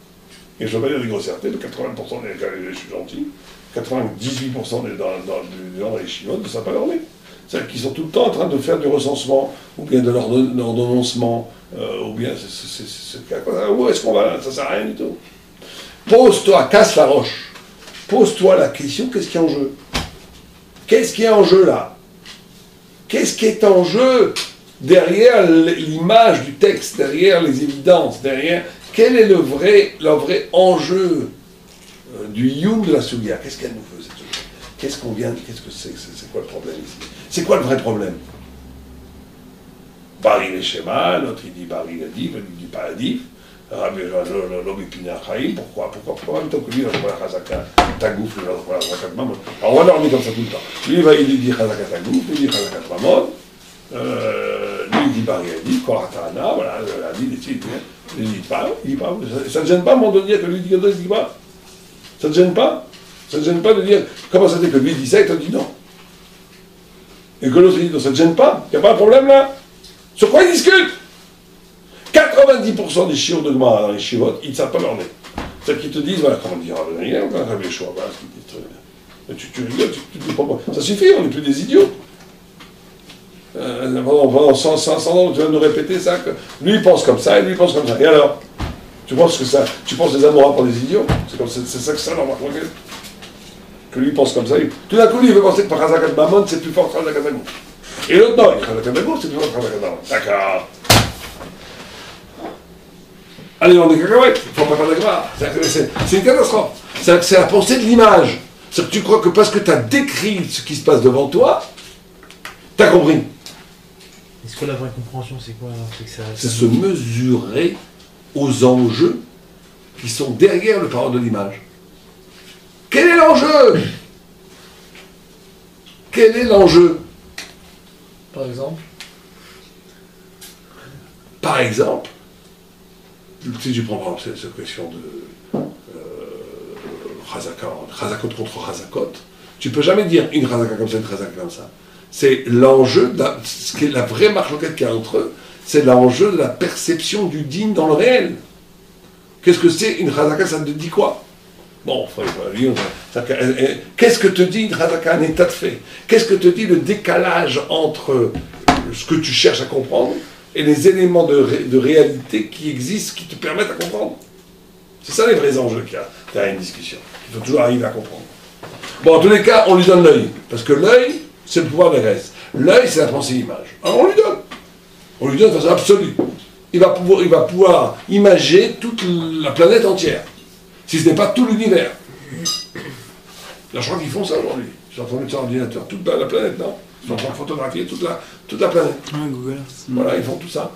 Et je ne veux pas dire des grossièretés, mais 80% des cas, je suis gentil, 98% des gens dans les chinois ne savent pas leurner. C'est-à-dire qu'ils sont tout le temps en train de faire du recensement, ou bien de l'ordonnancement, ou bien où est-ce qu'on va là? Ça ne sert à rien du tout. Pose-toi, casse la roche. Pose-toi la question, qu'est-ce qui est en jeu? Qu'est-ce qui est en jeu là? Qu'est-ce qui est en jeu derrière l'image du texte, derrière les évidences, derrière... Quel est le vrai enjeu du Yum de la Sugya? Qu'est-ce qu'elle nous veut, cette Sugya? Qu'est-ce qu'on vient... Qu'est-ce que c'est quoi le problème ici? C'est quoi le vrai problème? Bari le Shema, l'autre il dit Bari le Div, l'autre il dit pas le Div. Rabbi Lobipina Chaim, pourquoi en même temps que lui, il va Chazaka Tagouf, il va Chazaka Mamon. Alors on va leur dire comme ça tout le temps. Lui, il dit Chazaka Tagouf, lui, il dit Chazaka Mamon. Lui, il dit Bari le Div, Koratana, voilà, la dit, il dit pas. Ça ne gêne pas, à un moment donné, que lui dit qu'il ne dit pas. Ça ne gêne pas? Ça ne gêne pas de dire, comment ça fait que lui dit ça et toi dit non? Et que l'autre dit non, ça ne gêne pas? Il n'y a pas un problème là? Sur quoi ils discutent? 90% des chiots de Gemara dans les chiots, ils ne savent pas leur nez. C'est-à-dire qu'ils te disent, voilà, comment dire, il y a encore un rabbi choix, voilà ce qu'ils disent très bien. Mais tu rigoles, tu dis pas. Ça suffit, on n'est plus des idiots. Pendant 100 ans, tu vas nous répéter ça, que lui il pense comme ça, et lui il pense comme ça. Et alors? Tu penses les Amoras pour des idiots? C'est ça que ça, normalement. Que lui pense comme ça. Tout d'un coup, lui il veut penser que par Chazakat Mamon, c'est plus fort que Chazakat Tagouf. Et l'autre, non, Chazakat Tagouf, c'est plus fort que Chazakat Mamon. D'accord. Allez, on est cacahuètes, il faut pas faire de gras. C'est une catastrophe. C'est la pensée de l'image. C'est que tu crois que parce que tu as décrit ce qui se passe devant toi, tu as compris. Est-ce que la vraie compréhension, c'est quoi alors? C'est se mesurer aux enjeux qui sont derrière le parole de l'image. Quel est l'enjeu? Quel est l'enjeu? Par exemple, Par exemple, si je prends cette question de Chazakot contre Chazakot, tu peux jamais dire une Chazaka comme ça, une Chazaka comme ça. C'est l'enjeu, ce qui est la vraie marloquette qu'il y a entre eux, c'est l'enjeu de la perception du digne dans le réel. Qu'est-ce que c'est une Chazaka? Ça te dit quoi? Bon, qu'est-ce que te dit une Chazaka, un état de fait? Qu'est-ce que te dit le décalage entre ce que tu cherches à comprendre et les éléments de réalité qui existent, qui te permettent à comprendre? C'est ça les vrais enjeux qu'il y a derrière une discussion. Il faut toujours arriver à comprendre. Bon, en tous les cas, on lui donne l'œil. Parce que l'œil, c'est le pouvoir des restes. L'œil, c'est la pensée image. Alors on lui donne. On lui donne de façon absolue. Il va pouvoir imager toute la planète entière. Si ce n'est pas tout l'univers. Là, je crois qu'ils font ça aujourd'hui. Ils sont en train de mettre sur l'ordinateur. Toute la planète, non? Ils sont en train de photographier toute la planète. Ah, Google Earth. Voilà, ils font tout ça.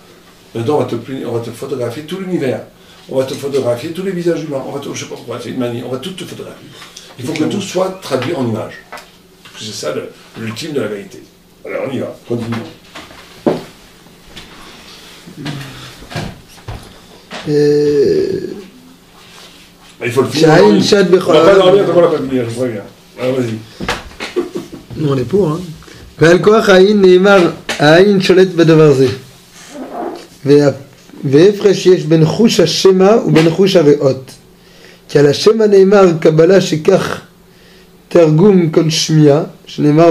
Maintenant, on va te photographier tout l'univers. On va te photographier tous les visages humains. Je ne sais pas pourquoi, c'est une manie. On va tout te photographier. Il faut que tout soit traduit en images. C'est ça l'ultime de la vérité. Alors, on y va. Continuons. Il faut le finir. On va pas dormir tant qu'on l'a pas fini, je préviens. Alors, vas-y. Non, on est pour, hein. ועל כוח העין נאמר, העין שולט בדבר זה. והפרש יש בין חוש השמע ובין חוש הריאות. כי על השמע נאמר קבלה שכך תרגום כל שמיעה, שנאמר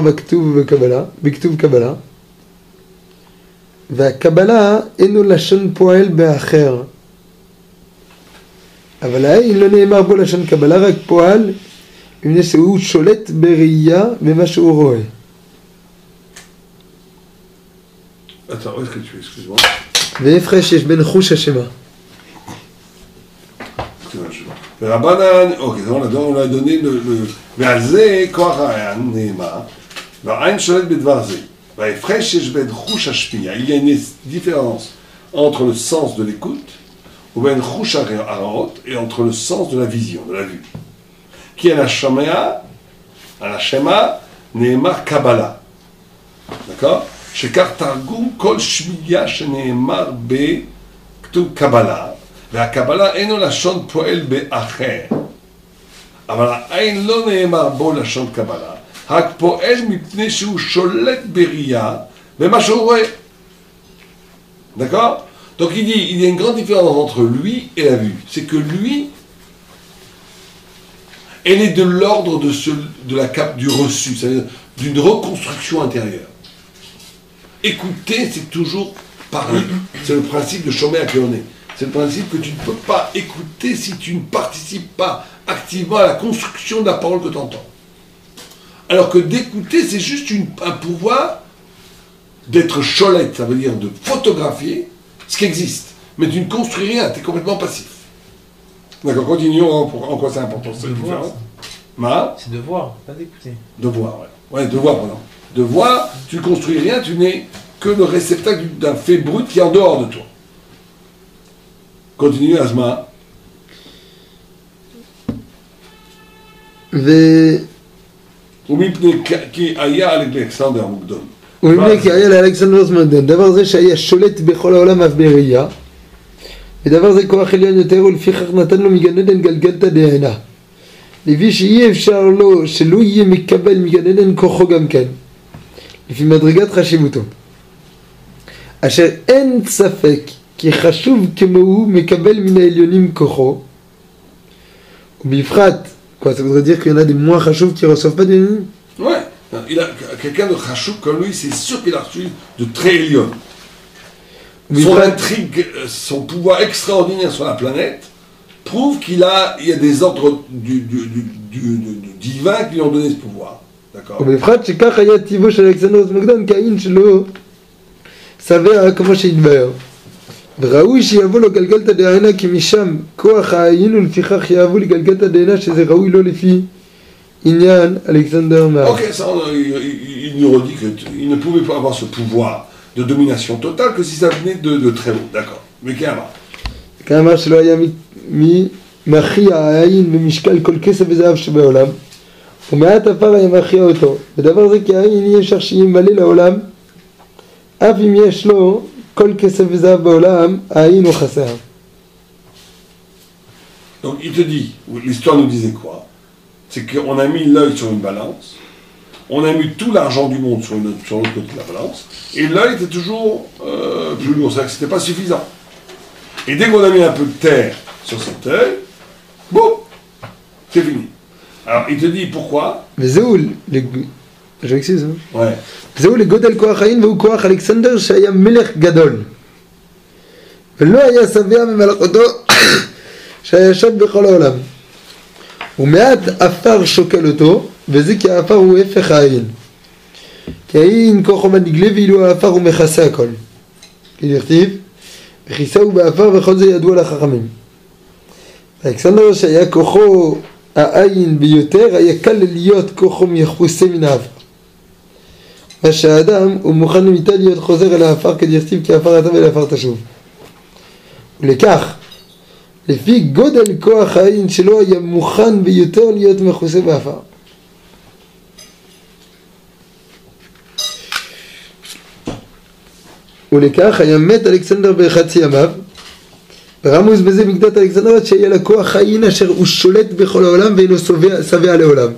בכתוב קבלה. והקבלה אינו לשון פועל באחר. אבל העין לא נאמר בו לשון קבלה, רק פועל, מפני שהוא שולט בראייה במה שהוא רואה. Attends, où est-ce que tu es? Excuse-moi. והפרש יש בין חוש השמע. Ok, on a donné le... ועל זה כוח העין נאמר, והעין שולט בדבר זה. וההפרש יש בין חוש השמיעה, il y a une différence entre le sens de l'écoute, ou בין חוש הרעות, et entre le sens de la vision, de la vue. כי על השמע נאמר קבלה. d'accord? שכך תרגום כל שמיעה שנאמר בכתוב קבלה, והקבלה אינו לשון פועל באחר. אבל העין לא נאמר בו לשון קבלה, רק פועל מפני שהוא שולט בראייה במה שהוא רואה. d'accord? Donc il dit, il y a une grande différence entre lui et la vue. C'est que lui, elle est de l'ordre du reçu, c'est-à-dire d'une reconstruction intérieure. Écouter, c'est toujours parler. C'est le principe de Shomer Keoné. C'est le principe que tu ne peux pas écouter si tu ne participes pas activement à la construction de la parole que tu entends. Alors que d'écouter, c'est juste un pouvoir d'être cholette, ça veut dire de photographier ce qui existe. Mais tu ne construis rien, tu es complètement passif. D'accord, continuons en quoi c'est important. C'est différent. C'est de voir, pas d'écouter. De voir, ouais. Ouais, de voir, pardon. De voir, tu ne construis rien, tu n'es que le réceptacle d'un fait brut qui est en dehors de toi. Continue, Asma. ומפני כי היה אלכסנדר מוקדון. ומפני כי היה לאלכסנדר מוקדון. דבר זה שהיה שולט בכל העולם אף בראייה. ודבר זה כוח עליון יותר, ולפיכך נתן לו מגן עדן גלגלתא דעינה. לפי שאי אפשר לו שלא יהיה מקבל מגן עדן כוחו גם כן. לפי מדרגת חשיבותו. אשר אין ספק כי חשוב כמוהו מקבל מן העליונים כוחו. ובפרט, quoi, ça voudrait dire qu'il y en a des moins chachouv qui ne reçoivent pas des... Ouais, il a quelqu'un de chachouv comme lui, c'est sûr qu'il a reçu de très élion. Son intrigue, son pouvoir extraordinaire sur la planète prouve qu'il y a des ordres du divin qui lui ont donné ce pouvoir. D'accord. ובפרט שכך היה טיבו של אלכסנדר מוקדון, כעין שלו שבע כמו שהתבהר. וראוי שיבוא לו גלגלתא דעינה כי משם כוח העין ולפיכך יאהבו לגלגלתא דעינה שזה ראוי לו לפי עניין אלכסנדר מהר. Ok, ça, il nous redit qu'il ne pouvait pas avoir ce pouvoir de domination totale que si ça venait de très haut, d'accord. Mais qu'Amar. כאמר שלא היה מכריע העין במשקל כל כסף וזהב שבעולם ומעט עפר היה מכריע אותו ודבר זה כי העין אי אפשר שימלא לעולם אף אם יש לו כל כסף וזהב בעולם העין הוא חסר. Donc il te dit, l'histoire nous disait quoi? C'est qu'on a mis l'œil sur une balance, on a mis tout l'argent du monde sur l'autre côté de la balance, et l'œil était toujours plus lourd, c'est-à-dire que c'était pas suffisant. Et dès qu'on a mis un peu de terre sur cet œil, boum, c'est fini. Alors il te dit pourquoi? וזהו, je m'excuse, Ouais. וזהו לגודל כוח העין והוא כוח אלכסנדר שהיה מלך גדול ולא היה שבע ממלכותו שהיה שד בכל העולם ומעט עפר שוקל אותו וזה כי העפר הוא הפך העין כי העין כוחו מנגלה ואילו העפר הוא מכסה הכל כי נכתיב וכיסהו בעפר וכל זה ידוע לחכמים. אלכסנדר שהיה כוחו העין ביותר היה קל להיות כוחו מכוסה מן העפר מה שהאדם הוא מוכן למיטה להיות חוזר אל העפר כדכתיב כי העפר אתה ולעפר תשוב ולכך לפי גודל כוח העין שלו היה מוכן ביותר להיות מכוסה בעפר. ולכך היה מת אלכסנדר בחצי ימיו ורמוז בזה בגדת אלכסנדר שהיה לה כוח העין אשר הוא שולט בכל העולם ואינו שבע לעולם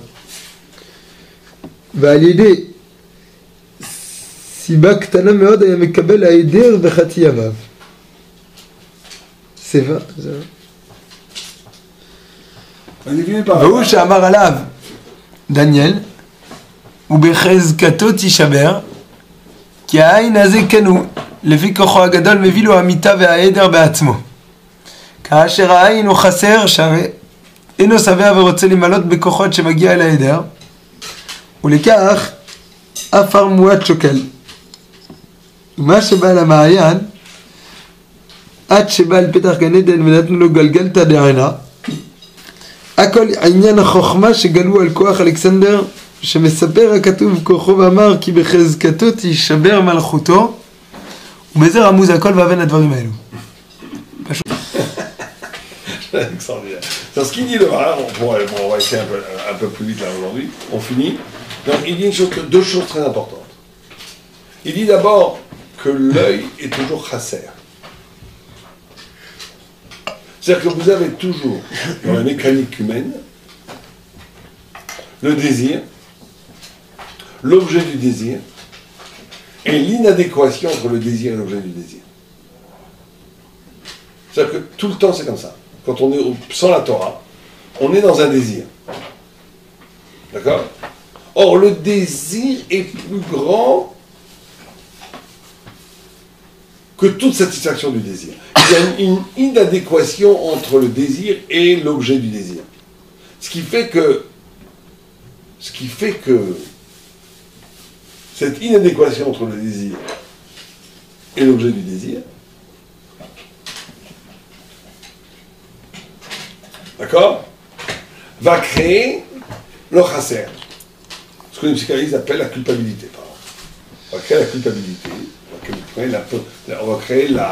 ועל ידי סיבה קטנה מאוד היה מקבל ההיעדר בחצי ימיו. סיבה, זהו. והוא שאמר עליו דניאל ובחזקתו תישבר כי העין הזה כן הוא לפי כוחו הגדול מביא לו המיטה וההיעדר בעצמו כאשר העין הוא חסר שהרי אינו שבע ורוצה למלות בכוחות שמגיע אל ההיעדר ולכך עפר מועט שוקל מה שבא למעיין עד שבא אל פתח גן עדן ונתנו לו גלגלתא דעינה הכל עניין החוכמה שגלו על כוח אלכסנדר שמספר הכתוב כוחו ואמר כי בחזקתו תישבר מלכותו ובזה רמוז הכל והבן הדברים האלו. פשוט. C'est ce qu'il dit là, on va essayer un peu plus vite là aujourd'hui, on finit. Donc il dit deux choses très importantes. Il dit d'abord que l'œil est toujours chasser. C'est-à-dire que vous avez toujours, dans la mécanique humaine, le désir, l'objet du désir, et l'inadéquation entre le désir et l'objet du désir. C'est-à-dire que tout le temps c'est comme ça. Quand on est sans la Torah, on est dans un désir. D'accord? Or, le désir est plus grand que toute satisfaction du désir. Il y a une inadéquation entre le désir et l'objet du désir. Ce qui fait que cette inadéquation entre le désir et l'objet du désir, d'accord, va créer le chasser. Ce que les psychanalystes appellent la culpabilité. On va créer la culpabilité, on va créer la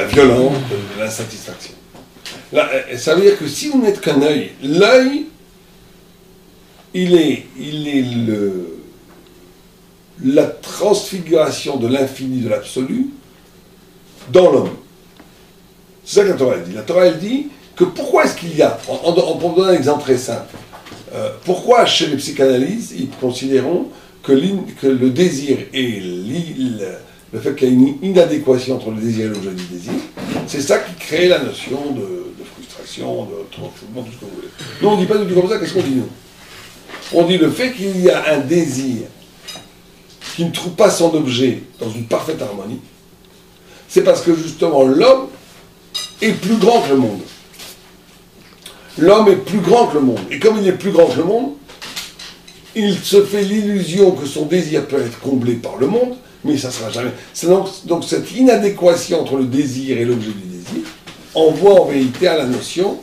violence de l'insatisfaction. Ça veut dire que si vous n'êtes qu'un œil, l'œil, il est la transfiguration de l'infini, de l'absolu, dans l'homme. C'est ça que la Torah elle dit. La Torah elle dit que pourquoi est-ce qu'il y a, pour donner un exemple très simple, pourquoi chez les psychanalystes, ils considéreront que le désir et le fait qu'il y a une inadéquation entre le désir et l'objet du désir, c'est ça qui crée la notion de frustration, de transfoulement, tout ce que vous voulez. Nous on ne dit pas du tout comme ça, qu'est-ce qu'on dit nous? On dit le fait qu'il y a un désir qui ne trouve pas son objet dans une parfaite harmonie, c'est parce que justement l'homme est plus grand que le monde. L'homme est plus grand que le monde. Et comme il est plus grand que le monde, il se fait l'illusion que son désir peut être comblé par le monde, mais ça ne sera jamais. C'est donc cette inadéquation entre le désir et l'objet du désir envoie en vérité à la notion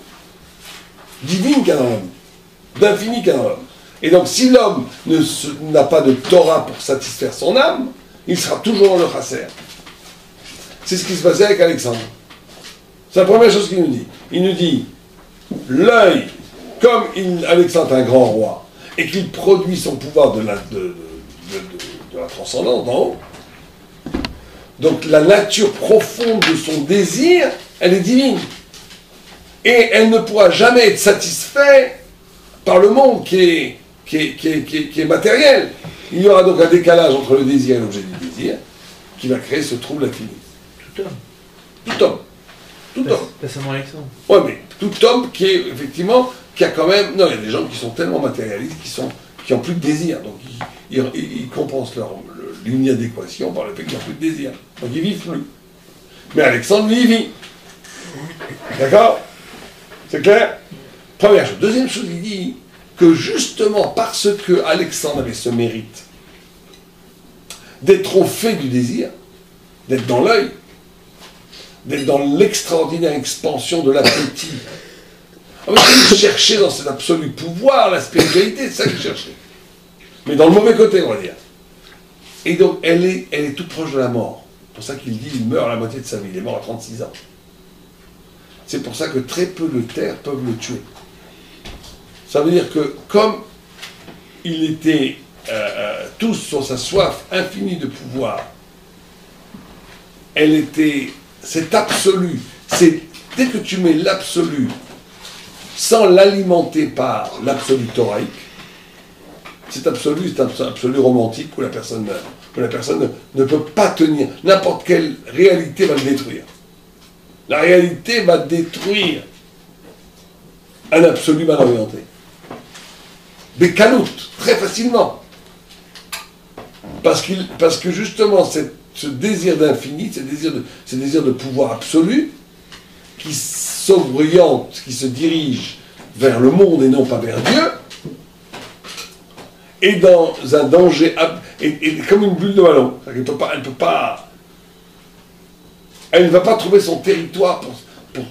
divine qu'il y a dans l'homme, d'infini qu'il y a dans l'homme. Et donc si l'homme n'a pas de Torah pour satisfaire son âme, il sera toujours dans le chasser. C'est ce qui se passait avec Alexandre. C'est la première chose qu'il nous dit. Il nous dit, l'œil, comme Alexandre est un grand roi, et qu'il produit son pouvoir de la transcendance d'en haut, donc la nature profonde de son désir, elle est divine. Et elle ne pourra jamais être satisfaite par le monde qui est matériel. Il y aura donc un décalage entre le désir et l'objet du désir qui va créer ce trouble infini. Tout homme. Tout homme. Tout homme. Pas seulement Alexandre. Ouais, mais tout homme qui est effectivement, qui a quand même. Non, il y a des gens qui sont tellement matérialistes qui n'ont plus de désir. Donc ils compensent leur l'inadéquation par le fait qu'ils n'ont plus de désir. Donc ils vivent plus. Mais Alexandre, lui, il vit. D'accord? C'est clair? Première chose. Deuxième chose, il dit que justement parce que Alexandre avait ce mérite d'être au fait du désir, d'être dans l'œil, d'être dans l'extraordinaire expansion de l'appétit. Il cherchait dans cet absolu pouvoir la spiritualité, c'est ça qu'il cherchait. Mais dans le mauvais côté, on va dire. Et donc, elle est toute proche de la mort. C'est pour ça qu'il dit qu'il meurt à la moitié de sa vie. Il est mort à 36 ans. C'est pour ça que très peu de terres peuvent le tuer. Ça veut dire que, comme il était tous sur sa soif infinie de pouvoir, c'est absolu. Dès que tu mets l'absolu sans l'alimenter par l'absolu thoraïque, cet absolu, c'est un absolu romantique où la personne meurt, où la personne ne peut pas tenir. N'importe quelle réalité va le détruire. La réalité va détruire un absolu mal orienté. Bécalout, très facilement. Parce que justement, ce désir d'infini, ce désir de pouvoir absolu, qui s'oriente, qui se dirige vers le monde et non pas vers Dieu, est dans un danger, et comme une bulle de ballon. Elle ne va pas trouver son territoire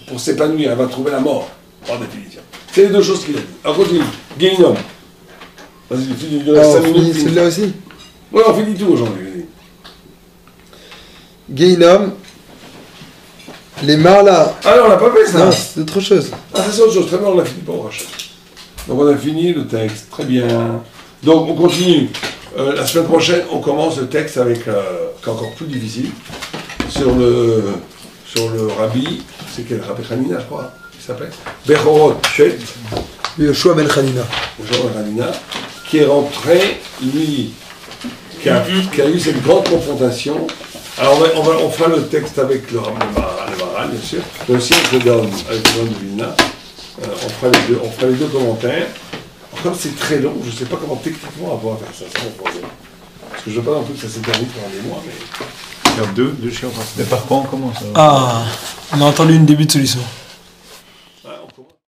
pour s'épanouir, elle va trouver la mort, par définition. C'est les deux choses qu'il a dit. Alors continue, Guéhinom. Vas-y, finis, on finit celui-là aussi. Oui, on finit tout aujourd'hui. Guéhinom, les Marla. Ah non, on n'a pas fait ça. Non, c'est autre chose. Ah, c'est autre chose, très bien, on l'a fini pour Roche. Donc on a fini le texte, très bien. Donc on continue. La semaine prochaine, on commence le texte avec, qui est encore plus difficile, sur le rabbi, c'est quel rabbi Hanina, je crois, il s'appelle Bechorot Chet. Yoshua Ben Hanina. Yoshua Ben Hanina, qui est rentré, lui, qui a eu cette grande confrontation. Alors on fera le texte avec le Maharal, bien sûr, mais aussi avec le Gaon de Vilna. On fera les deux commentaires. Alors, comme c'est très long, je ne sais pas comment techniquement on va pouvoir faire ça, c'est mon problème. Parce que je ne veux pas non plus que ça s'éternise pendant des mois, mais... Il y a deux chiens. Mais par quoi on commence alors? Ah, on a entendu une début de solution.